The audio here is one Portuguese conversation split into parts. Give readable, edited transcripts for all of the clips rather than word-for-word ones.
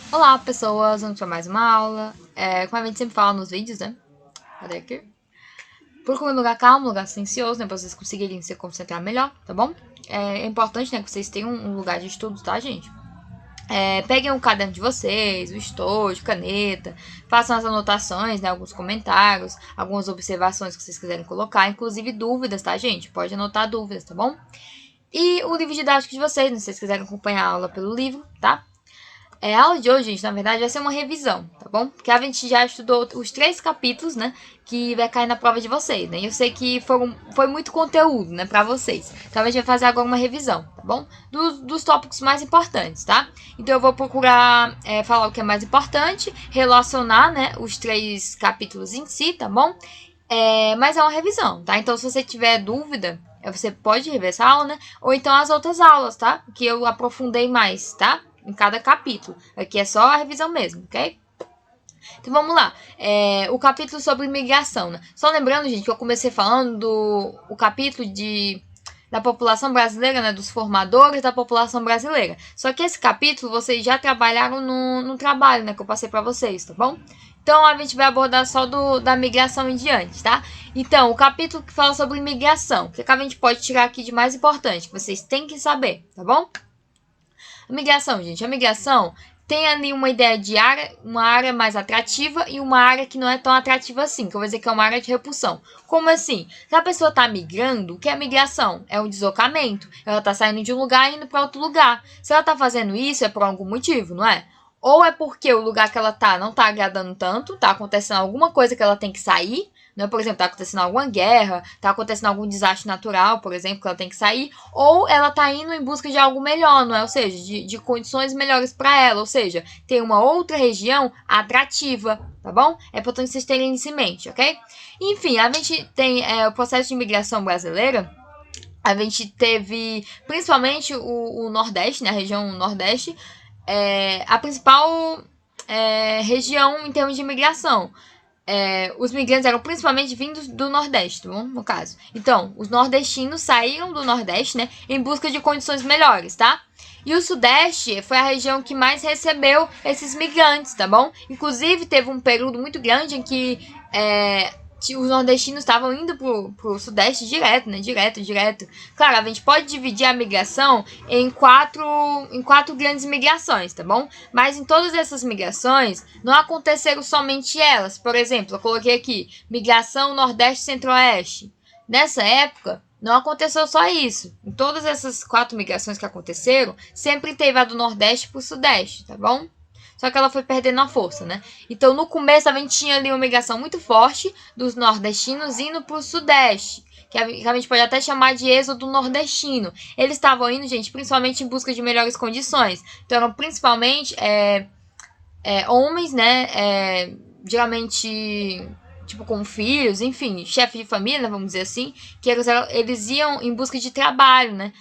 Olá, pessoas! Vamos para mais uma aula. Como a gente sempre fala nos vídeos, né? Cadê aqui? Procure um lugar calmo, um lugar silencioso, né? Pra vocês conseguirem se concentrar melhor, tá bom? É importante, né, que vocês tenham um lugar de estudo, tá, gente? Peguem o caderno de vocês, o estojo, caneta, façam as anotações, né, alguns comentários, algumas observações que vocês quiserem colocar, inclusive dúvidas, tá, gente? Pode anotar dúvidas, tá bom? E o livro didático de vocês, né, se vocês quiserem acompanhar a aula pelo livro, tá? A aula de hoje, gente, na verdade, vai ser uma revisão, tá bom? Porque a gente já estudou os 3 capítulos, né? Que vai cair na prova de vocês, né? E eu sei que foi muito conteúdo, né, pra vocês. Então a gente vai fazer agora uma revisão, tá bom? Dos tópicos mais importantes, tá? Então eu vou procurar falar o que é mais importante, relacionar, né, os 3 capítulos em si, tá bom? Mas é uma revisão, tá? Então se você tiver dúvida, você pode rever essa aula, né? Ou então as outras aulas, tá? Que eu aprofundei mais, tá? Em cada capítulo. Aqui é só a revisão mesmo, ok? Então vamos lá. O capítulo sobre imigração, né? Só lembrando, gente, que eu comecei falando o capítulo da população brasileira, né? Dos formadores da população brasileira. Só que esse capítulo vocês já trabalharam no trabalho, né? Que eu passei para vocês, tá bom? Então a gente vai abordar só da migração em diante, tá? Então, o capítulo que fala sobre imigração, o que a gente pode tirar aqui de mais importante, que vocês têm que saber, tá bom? A migração, gente. A migração tem ali uma ideia de área, uma área mais atrativa e uma área que não é tão atrativa assim, que eu vou dizer que é uma área de repulsão. Como assim? Se a pessoa está migrando, o que é migração? É um deslocamento. Ela está saindo de um lugar e indo para outro lugar. Se ela está fazendo isso, é por algum motivo, não é? Ou é porque o lugar que ela tá não tá agradando tanto, tá acontecendo alguma coisa que ela tem que sair, né? Por exemplo, tá acontecendo alguma guerra, tá acontecendo algum desastre natural, por exemplo, que ela tem que sair, ou ela tá indo em busca de algo melhor, não é? Ou seja, de condições melhores para ela, ou seja, tem uma outra região atrativa, tá bom? É importante vocês terem isso em mente, ok? Enfim, a gente tem o processo de imigração brasileira. A gente teve principalmente o Nordeste, né? A região Nordeste, a principal região em termos de imigração. Os migrantes eram principalmente vindos do Nordeste, tá bom? No caso. Então, os nordestinos saíram do Nordeste, né, em busca de condições melhores, tá? E o Sudeste foi a região que mais recebeu esses migrantes, tá bom? Inclusive, teve um período muito grande em que os nordestinos estavam indo pro Sudeste direto, né? Direto. Claro, a gente pode dividir a migração em quatro grandes migrações, tá bom? Mas em todas essas migrações, não aconteceram somente elas. Por exemplo, eu coloquei aqui, migração Nordeste Centro-Oeste. Nessa época, não aconteceu só isso. Em todas essas 4 migrações que aconteceram, sempre teve a do Nordeste pro Sudeste, tá bom? Só que ela foi perdendo a força, né? Então, no começo, a gente tinha ali uma migração muito forte dos nordestinos indo para o sudeste, que a gente pode até chamar de êxodo nordestino. Eles estavam indo, gente, principalmente em busca de melhores condições. Então, eram principalmente homens, né? Geralmente, tipo, com filhos, enfim, chefe de família, vamos dizer assim, que eles iam em busca de trabalho, né?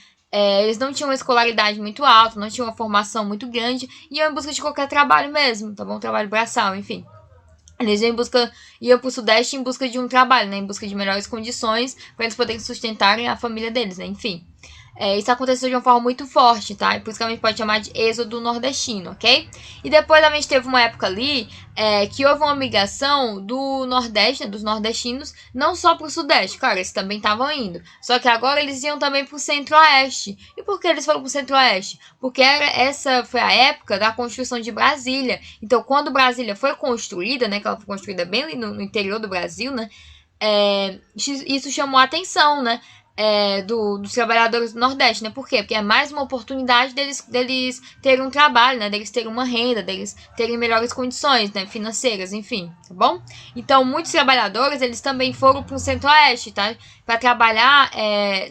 Eles não tinham uma escolaridade muito alta, não tinham uma formação muito grande, e iam em busca de qualquer trabalho mesmo, tá bom? Trabalho braçal, enfim. Eles iam pro Sudeste em busca de um trabalho, né? Em busca de melhores condições para eles poderem sustentarem a família deles, né? Enfim. Isso aconteceu de uma forma muito forte, tá? E por isso que a gente pode chamar de êxodo nordestino, ok? E depois a gente teve uma época ali que houve uma migração do Nordeste, né, dos nordestinos, não só pro Sudeste, claro, eles também estavam indo. Só que agora eles iam também pro Centro-Oeste. E por que eles foram pro Centro-Oeste? Porque essa foi a época da construção de Brasília. Então, quando Brasília foi construída, né, que ela foi construída bem ali no interior do Brasil, né, isso chamou a atenção, né? Dos trabalhadores do Nordeste, né? Por quê? Porque é mais uma oportunidade deles terem um trabalho, né? Deles terem uma renda, deles terem melhores condições, né? Financeiras, enfim, tá bom? Então, muitos trabalhadores, eles também foram para o Centro-Oeste, tá? Para trabalhar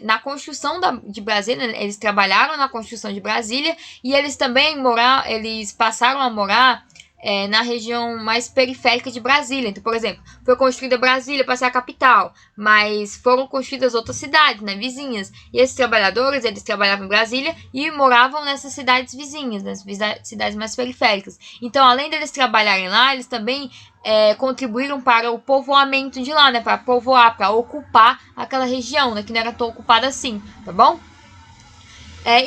na construção de Brasília, né? Eles trabalharam na construção de Brasília e eles também eles passaram a morar na região mais periférica de Brasília. Então, por exemplo, foi construída Brasília para ser a capital, mas foram construídas outras cidades, né, vizinhas. E esses trabalhadores, eles trabalhavam em Brasília e moravam nessas cidades vizinhas, nas cidades mais periféricas. Então, além deles trabalharem lá, eles também contribuíram para o povoamento de lá, né, para povoar, para ocupar aquela região, né, que não era tão ocupada assim, tá bom?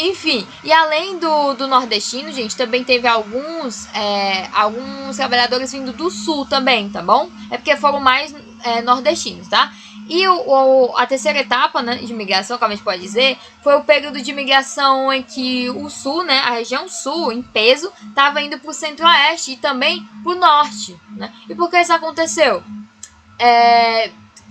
Enfim, e além do nordestino, gente, também teve alguns trabalhadores vindo do sul também, tá bom? É porque foram mais nordestinos, tá? E a terceira etapa, né, de migração, como a gente pode dizer, foi o período de migração em que o sul, né, a região sul, em peso, estava indo para o centro-oeste e também para o norte, né? E por que isso aconteceu?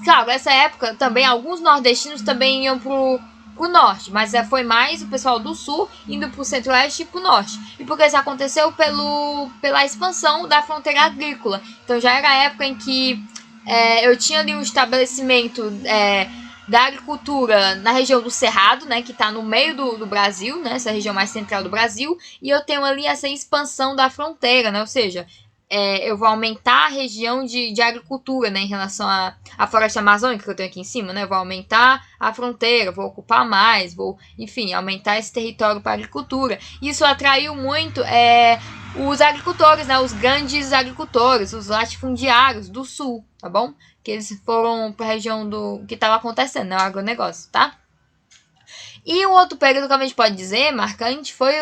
Claro, nessa época também alguns nordestinos também iam pro norte, mas foi mais o pessoal do sul indo pro centro-oeste e pro norte. E porque isso aconteceu pela expansão da fronteira agrícola. Então já era a época em que eu tinha ali um estabelecimento da agricultura na região do Cerrado, né, que está no meio do Brasil, né, essa região mais central do Brasil, e eu tenho ali essa expansão da fronteira, né, ou seja, eu vou aumentar a região de agricultura, né, em relação à floresta amazônica que eu tenho aqui em cima, né, eu vou aumentar a fronteira, vou ocupar mais, vou, enfim, aumentar esse território para a agricultura. Isso atraiu muito os agricultores, né, os grandes agricultores, os latifundiários do sul, tá bom? Que eles foram para a região do que estava acontecendo, né, o agronegócio, tá? E um outro período que a gente pode dizer, marcante, foi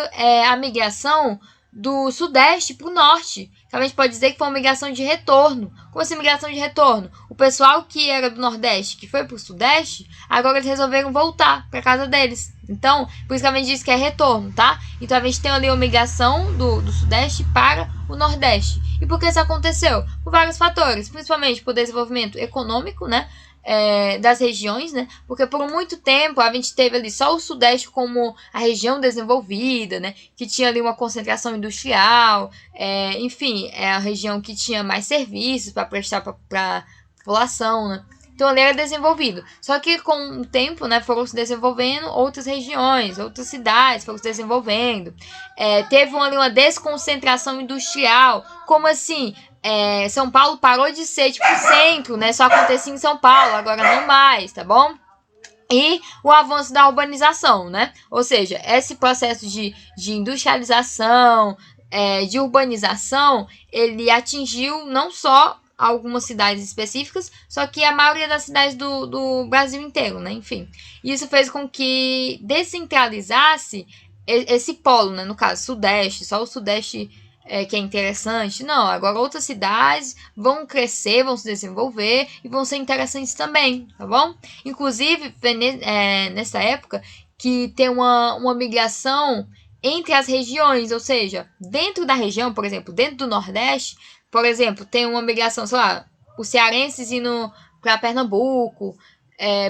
a migração do sudeste para o norte. Que a gente pode dizer que foi uma migração de retorno. Como assim migração de retorno? O pessoal que era do nordeste, que foi para o sudeste, agora eles resolveram voltar para casa deles. Então, por isso que a gente diz que é retorno, tá? Então a gente tem ali uma migração do sudeste para o nordeste. E por que isso aconteceu? Por vários fatores, principalmente por desenvolvimento econômico, né? Das regiões, né? Porque por muito tempo a gente teve ali só o Sudeste como a região desenvolvida, né? Que tinha ali uma concentração industrial, enfim, é a região que tinha mais serviços para prestar para a população, né? Então ali era desenvolvido. Só que com o tempo, né, foram se desenvolvendo outras regiões, outras cidades foram se desenvolvendo. Teve ali uma desconcentração industrial. Como assim? São Paulo parou de ser tipo centro, né? Só acontecia em São Paulo, agora não mais, tá bom? E o avanço da urbanização, né? Ou seja, esse processo de industrialização, de urbanização, ele atingiu não só algumas cidades específicas, só que a maioria das cidades do Brasil inteiro, né? Enfim, isso fez com que descentralizasse esse polo, né? No caso, Sudeste, só o Sudeste que é interessante. Não, agora outras cidades vão crescer, vão se desenvolver e vão ser interessantes também, tá bom? Inclusive, nessa época que tem uma migração entre as regiões, ou seja, dentro da região, por exemplo, dentro do Nordeste, por exemplo, tem uma migração, sei lá, os cearenses indo para Pernambuco,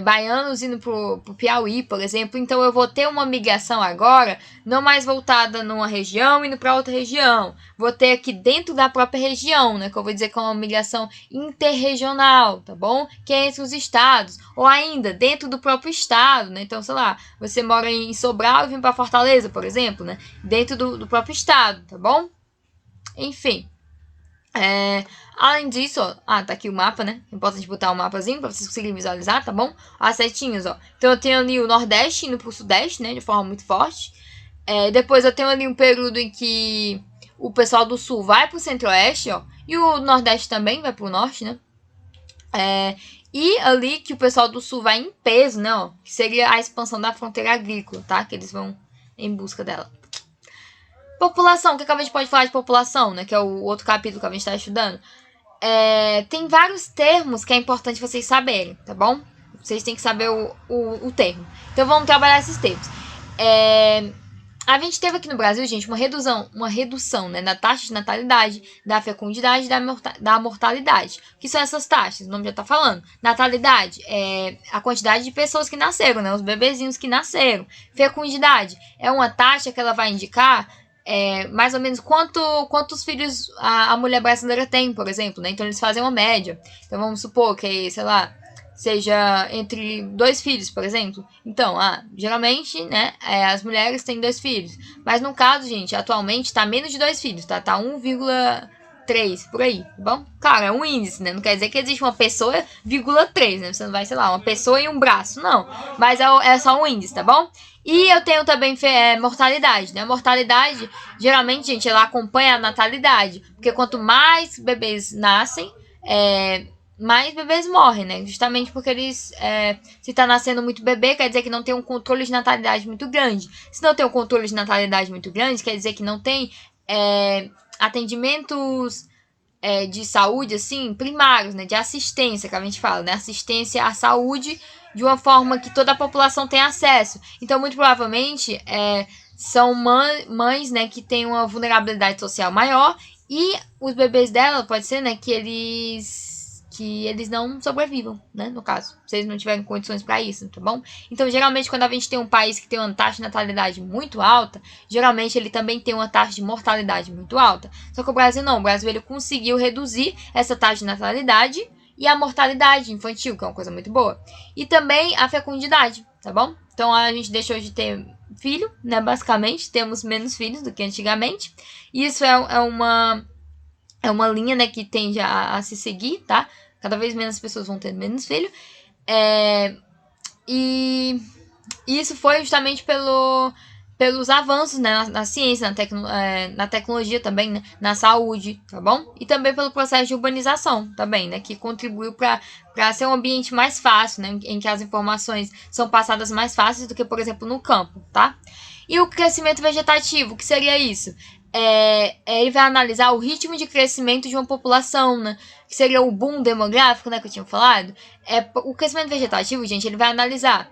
baianos indo pro Piauí, por exemplo. Então eu vou ter uma migração agora, não mais voltada numa região indo para outra região. Vou ter aqui dentro da própria região, né? Que eu vou dizer que é uma migração interregional, tá bom? Que é entre os estados. Ou ainda, dentro do próprio estado, né? Então, sei lá, você mora em Sobral e vem para Fortaleza, por exemplo, né? Dentro do próprio estado, tá bom? Enfim. Além disso, ó, tá aqui o mapa, né? É importante botar um mapazinho pra vocês conseguirem visualizar, tá bom? As setinhas, ó. Então eu tenho ali o Nordeste indo pro Sudeste, né? De forma muito forte. Depois eu tenho ali um período em que o pessoal do Sul vai pro Centro-Oeste, ó. E o Nordeste também vai pro Norte, né? E ali que o pessoal do Sul vai em peso, né? Ó, que seria a expansão da fronteira agrícola, tá? Que eles vão em busca dela. População, o que a gente pode falar de população, né? Que é o outro capítulo que a gente está estudando. Tem vários termos que é importante vocês saberem, tá bom? Vocês têm que saber o termo. Então vamos trabalhar esses termos. A gente teve aqui no Brasil, gente, uma redução, né, da taxa de natalidade, da fecundidade e da mortalidade. O que são essas taxas? O nome já tá falando. Natalidade é a quantidade de pessoas que nasceram, né, os bebezinhos que nasceram. Fecundidade é uma taxa que ela vai indicar mais ou menos quantos filhos a mulher brasileira tem, por exemplo, né? Então eles fazem uma média. Então vamos supor que, sei lá, seja entre 2 filhos, por exemplo. Então, geralmente, né, as mulheres têm 2 filhos. Mas no caso, gente, atualmente tá menos de 2 filhos, tá? Tá 1,3 por aí, tá bom? Claro, é um índice, né? Não quer dizer que existe uma pessoa, 0,3, né? Você não vai, sei lá, uma pessoa e um braço, não. Mas é só um índice, tá bom? E eu tenho também mortalidade, né? Mortalidade, geralmente, gente, ela acompanha a natalidade. Porque quanto mais bebês nascem, mais bebês morrem, né? Justamente porque eles, se tá nascendo muito bebê, quer dizer que não tem um controle de natalidade muito grande. Se não tem um controle de natalidade muito grande, quer dizer que não tem atendimentos de saúde, assim, primários, né? De assistência, que a gente fala, né? Assistência à saúde de uma forma que toda a população tem acesso. Então, muito provavelmente, são mães, né, que têm uma vulnerabilidade social maior e os bebês dela, pode ser, né, que eles não sobrevivam, né, no caso, se eles não tiverem condições para isso, tá bom? Então, geralmente, quando a gente tem um país que tem uma taxa de natalidade muito alta, geralmente ele também tem uma taxa de mortalidade muito alta. Só que o Brasil não, o Brasil ele conseguiu reduzir essa taxa de natalidade e a mortalidade infantil, que é uma coisa muito boa. E também a fecundidade, tá bom? Então, a gente deixou de ter filho, né, basicamente, temos menos filhos do que antigamente. Isso é uma linha, né, que tende a se seguir, tá? Cada vez menos pessoas vão ter menos filho. E isso foi justamente pelos avanços, né, na ciência, na tecnologia também, né, na saúde, tá bom? E também pelo processo de urbanização também, né, que contribuiu para ser um ambiente mais fácil, né, em que as informações são passadas mais fáceis do que, por exemplo, no campo, tá? E o crescimento vegetativo, o que seria isso? Ele vai analisar o ritmo de crescimento de uma população, né? Que seria o boom demográfico, né, que eu tinha falado. O crescimento vegetativo, gente, ele vai analisar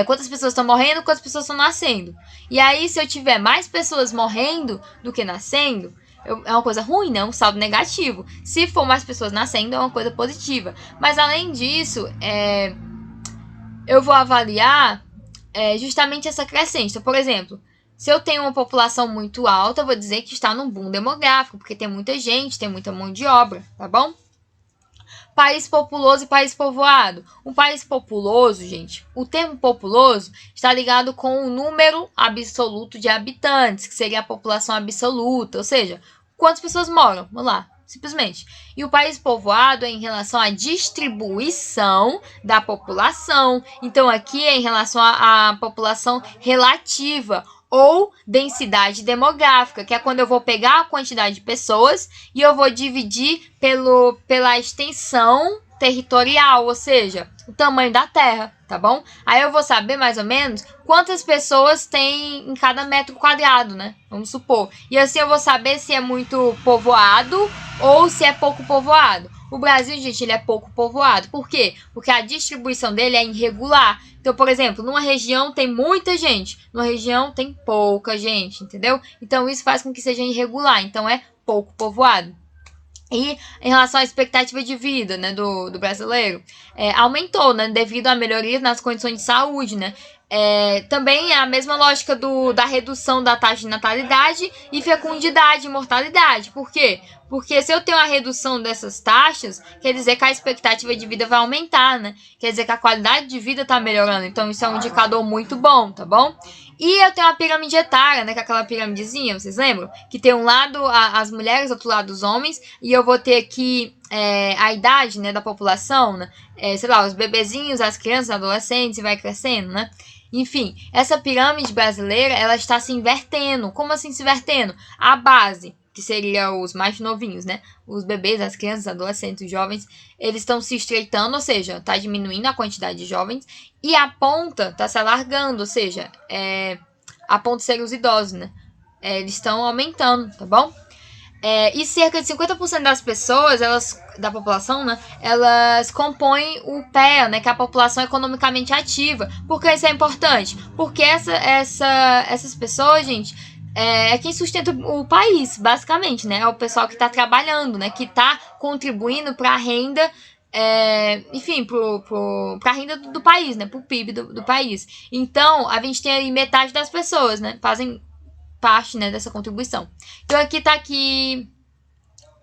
quantas pessoas estão morrendo, quantas pessoas estão nascendo. E aí, se eu tiver mais pessoas morrendo do que nascendo, é uma coisa ruim, né? Um saldo negativo. Se for mais pessoas nascendo, é uma coisa positiva. Mas, além disso, eu vou avaliar justamente essa crescente. Então, por exemplo, se eu tenho uma população muito alta, eu vou dizer que está num boom demográfico, porque tem muita gente, tem muita mão de obra, tá bom? País populoso e país povoado. Um país populoso, gente, o termo populoso está ligado com o número absoluto de habitantes, que seria a população absoluta, ou seja, quantas pessoas moram, vamos lá, simplesmente. E o país povoado é em relação à distribuição da população. Então, aqui é em relação à população relativa ou densidade demográfica, que é quando eu vou pegar a quantidade de pessoas e eu vou dividir pela extensão territorial, ou seja, o tamanho da terra, tá bom? Aí eu vou saber mais ou menos quantas pessoas tem em cada metro quadrado, né? Vamos supor. E assim eu vou saber se é muito povoado ou se é pouco povoado. O Brasil, gente, ele é pouco povoado. Por quê? Porque a distribuição dele é irregular. Então, por exemplo, numa região tem muita gente, numa região tem pouca gente, entendeu? Então, isso faz com que seja irregular. Então, é pouco povoado. E em relação à expectativa de vida, né, do brasileiro, aumentou, né, devido à melhoria nas condições de saúde, né. Também é a mesma lógica da redução da taxa de natalidade e fecundidade e mortalidade. Por quê? Porque se eu tenho a redução dessas taxas, quer dizer que a expectativa de vida vai aumentar, né? Quer dizer que a qualidade de vida está melhorando. Então, isso é um indicador muito bom, tá bom? E eu tenho a pirâmide etária, né? Que é aquela piramidezinha, vocês lembram? Que tem um lado as mulheres, outro lado os homens. E eu vou ter aqui a idade, né, da população, né? Sei lá, os bebezinhos, as crianças, adolescentes, e vai crescendo, né? Enfim, essa pirâmide brasileira, ela está se invertendo. Como assim se invertendo? A base, que seria os mais novinhos, né? Os bebês, as crianças, adolescentes, os jovens, eles estão se estreitando, ou seja, está diminuindo a quantidade de jovens. E a ponta está se alargando, ou seja, a ponta seria os idosos, né? Eles estão aumentando, tá bom? E cerca de 50% das pessoas, da população, né, elas compõem o PEA, né, que é a população economicamente ativa. Por que isso é importante? Porque essas pessoas, gente, quem sustenta o país, basicamente, né? É o pessoal que está trabalhando, né? Que está contribuindo para a renda, enfim, para a renda do país, né? Para o PIB do país. Então, a gente tem aí metade das pessoas, né? Fazem parte, né, dessa contribuição. Então, aqui tá aqui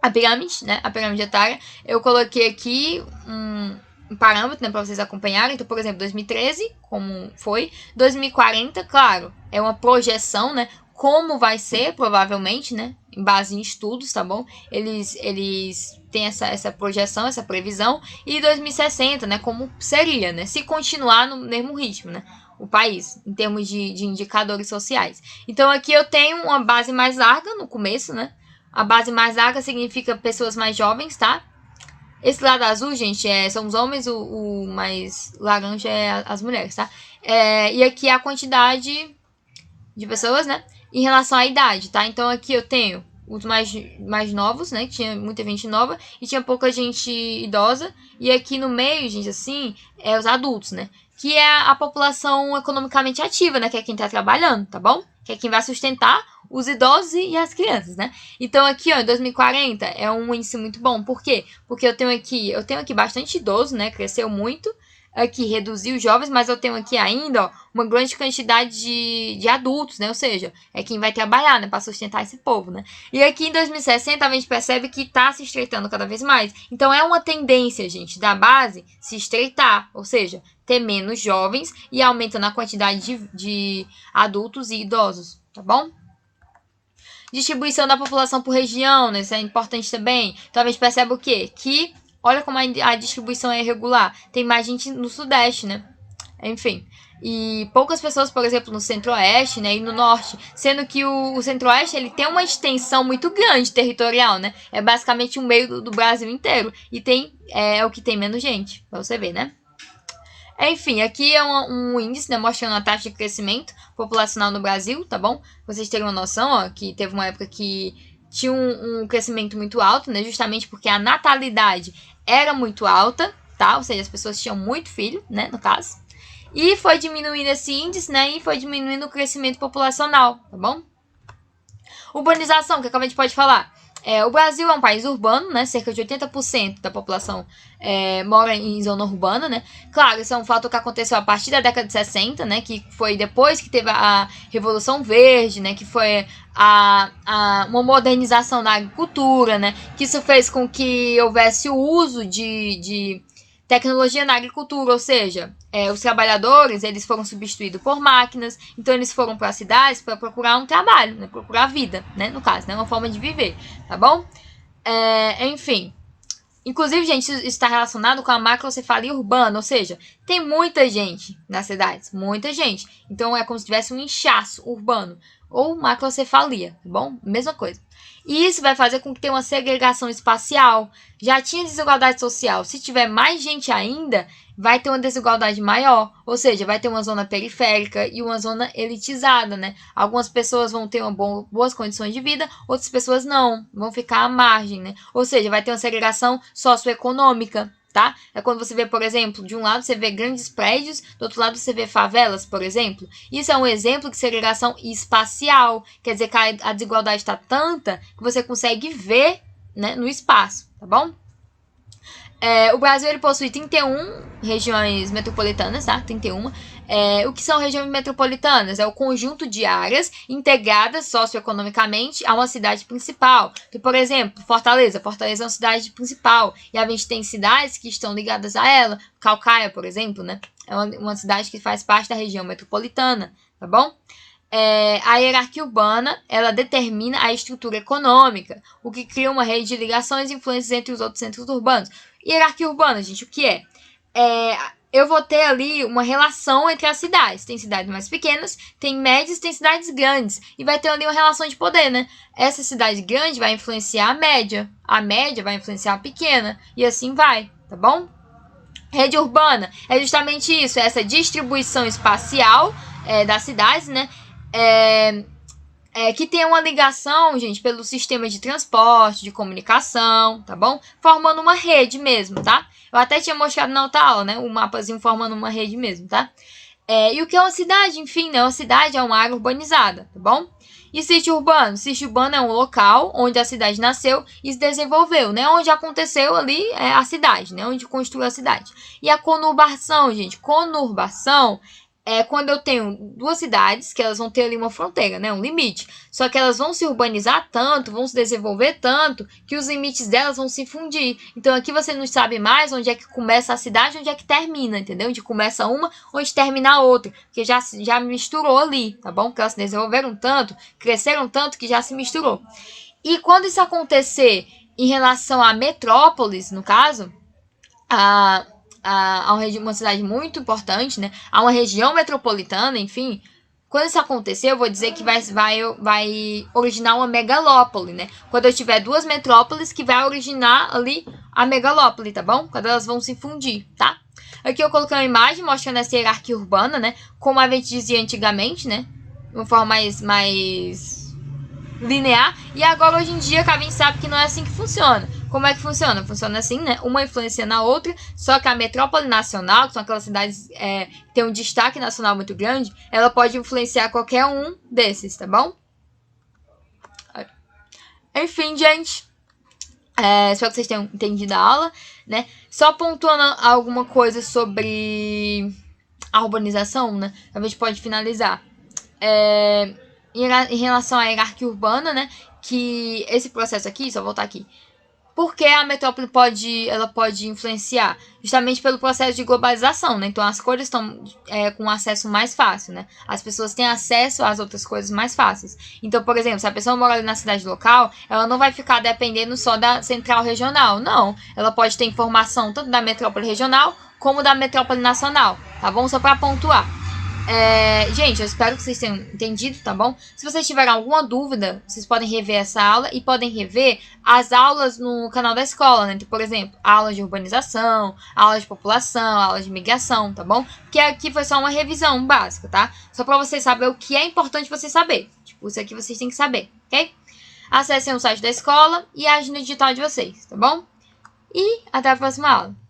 a pirâmide, né? A pirâmide etária. Eu coloquei aqui um parâmetro, né, para vocês acompanharem. Então, por exemplo, 2013, como foi. 2040, claro, é uma projeção, né? Como vai ser, provavelmente, né? Em base em estudos, tá bom? Eles têm essa projeção, essa previsão. E 2060, né? Como seria, né? Se continuar no mesmo ritmo, né? O país, em termos de indicadores sociais. Então, aqui eu tenho uma base mais larga no começo, né? A base mais larga significa pessoas mais jovens, tá? Esse lado azul, gente, são os homens, o mais laranja é as mulheres, tá? E aqui é a quantidade de pessoas, né? Em relação à idade, tá? Então aqui eu tenho os mais novos, né? Que tinha muita gente nova e tinha pouca gente idosa. E aqui no meio, gente, assim, os adultos, né? Que é a população economicamente ativa, né? Que é quem tá trabalhando, tá bom? Que é quem vai sustentar os idosos e as crianças, né? Então aqui, ó, em 2040 é um índice muito bom. Por quê? Porque eu tenho aqui bastante idoso, né? Cresceu muito. Aqui reduziu os jovens, mas eu tenho aqui ainda, ó, uma grande quantidade de adultos, né? Ou seja, é quem vai trabalhar, né? Para sustentar esse povo, né? E aqui em 2060 a gente percebe que está se estreitando cada vez mais. Então é uma tendência, gente, da base se estreitar, ou seja, ter menos jovens e aumentando a quantidade de adultos e idosos, tá bom? Distribuição da população por região, né? Isso é importante também. Então a gente percebe o quê? Que olha como a distribuição é irregular. Tem mais gente no Sudeste, né? Enfim. E poucas pessoas, por exemplo, no Centro-Oeste, né, e no Norte. Sendo que o Centro-Oeste, ele tem uma extensão muito grande territorial, né? É basicamente o meio do Brasil inteiro. E é o que tem menos gente, pra você ver, né? Enfim, aqui é um índice, né, mostrando a taxa de crescimento populacional no Brasil, tá bom? Vocês terem uma noção, ó, que teve uma época que tinha um crescimento muito alto, né, justamente porque a natalidade era muito alta, tá? Ou seja, as pessoas tinham muito filho, né, no caso. E foi diminuindo esse índice, né, e foi diminuindo o crescimento populacional, tá bom? Urbanização, que a gente pode falar. O Brasil é um país urbano, né? Cerca de 80% da população mora em zona urbana, né? Claro, isso é um fato que aconteceu a partir da década de 60, né? Que foi depois que teve a Revolução Verde, né? Que foi uma modernização da agricultura, né? Que isso fez com que houvesse o uso de tecnologia na agricultura, ou seja, os trabalhadores eles foram substituídos por máquinas, então eles foram para as cidades para procurar um trabalho, né, procurar vida, né, no caso, né, uma forma de viver, tá bom? Enfim, inclusive, gente, isso está relacionado com a macrocefalia urbana, ou seja, tem muita gente nas cidades, muita gente, então é como se tivesse um inchaço urbano, ou macrocefalia, tá bom? Mesma coisa. E isso vai fazer com que tenha uma segregação espacial. Já tinha desigualdade social. Se tiver mais gente ainda, vai ter uma desigualdade maior. Ou seja, vai ter uma zona periférica e uma zona elitizada, né? Algumas pessoas vão ter boas condições de vida, outras pessoas não. Vão ficar à margem, né? Ou seja, vai ter uma segregação socioeconômica. Tá? É quando você vê, por exemplo, de um lado você vê grandes prédios, do outro lado você vê favelas, por exemplo. Isso é um exemplo de segregação espacial. Quer dizer que a desigualdade está tanta que você consegue ver, né, no espaço, tá bom? O Brasil ele possui 31 regiões metropolitanas, tá? 31. O que são regiões metropolitanas? É o conjunto de áreas integradas socioeconomicamente a uma cidade principal. Então, por exemplo, Fortaleza. Fortaleza é uma cidade principal. E a gente tem cidades que estão ligadas a ela. Calcaia, por exemplo, né? É uma cidade que faz parte da região metropolitana, tá bom? A hierarquia urbana, ela determina a estrutura econômica, o que cria uma rede de ligações e influências entre os outros centros urbanos. Hierarquia urbana, gente, o que é? Eu vou ter ali uma relação entre as cidades. Tem cidades mais pequenas, tem médias, tem cidades grandes. E vai ter ali uma relação de poder, né? Essa cidade grande vai influenciar a média vai influenciar a pequena, e assim vai, tá bom? Rede urbana é justamente isso, essa distribuição espacial das cidades, né? Que tem uma ligação, gente, pelo sistema de transporte, de comunicação, tá bom? Formando uma rede mesmo, tá? Eu até tinha mostrado na outra aula, né? O mapazinho formando uma rede mesmo, tá? E o que é uma cidade? Enfim, né? Uma cidade é uma área urbanizada, tá bom? E sítio urbano? Sítio urbano é um local onde a cidade nasceu e se desenvolveu, né? Onde aconteceu ali a cidade, né? Onde construiu a cidade. E a conurbação, gente? Conurbação quando eu tenho duas cidades que elas vão ter ali uma fronteira, né, um limite. Só que elas vão se urbanizar tanto, vão se desenvolver tanto, que os limites delas vão se fundir. Então aqui você não sabe mais onde é que começa a cidade, onde é que termina, entendeu? Onde começa uma, onde termina a outra. Porque já misturou ali, tá bom? Porque elas se desenvolveram tanto, cresceram tanto que já se misturou. E quando isso acontecer em relação a metrópoles, no caso, a uma cidade muito importante, né? A uma região metropolitana, enfim. Quando isso acontecer, eu vou dizer que vai originar uma megalópole, né? Quando eu tiver duas metrópoles, que vai originar ali a megalópole, tá bom? Quando elas vão se fundir, tá? Aqui eu coloquei uma imagem mostrando essa hierarquia urbana, né? Como a gente dizia antigamente, né? De uma forma mais linear. E agora, hoje em dia, a gente sabe que não é assim que funciona. Como é que funciona? Funciona assim, né? Uma influencia na outra, só que a metrópole nacional, que são aquelas cidades que tem um destaque nacional muito grande, ela pode influenciar qualquer um desses, tá bom? Enfim, gente, espero que vocês tenham entendido a aula, né? Só pontuando alguma coisa sobre a urbanização, né? A gente pode finalizar. Em relação à hierarquia urbana, né? Que esse processo aqui, só voltar aqui. Por que a metrópole pode influenciar? Justamente pelo processo de globalização, né? Então as coisas estão com acesso mais fácil, né? As pessoas têm acesso às outras coisas mais fáceis. Então, por exemplo, se a pessoa mora ali na cidade local, ela não vai ficar dependendo só da central regional, não. Ela pode ter informação tanto da metrópole regional como da metrópole nacional, tá bom? Só para pontuar. Gente, eu espero que vocês tenham entendido, tá bom? Se vocês tiverem alguma dúvida, vocês podem rever essa aula e podem rever as aulas no canal da escola, né? Então, por exemplo, aula de urbanização, aula de população, aula de migração, tá bom? Porque aqui foi só uma revisão básica, tá? Só pra vocês saberem o que é importante vocês saberem. Tipo, isso aqui vocês têm que saber, ok? Acessem o site da escola e a agenda digital de vocês, tá bom? E até a próxima aula.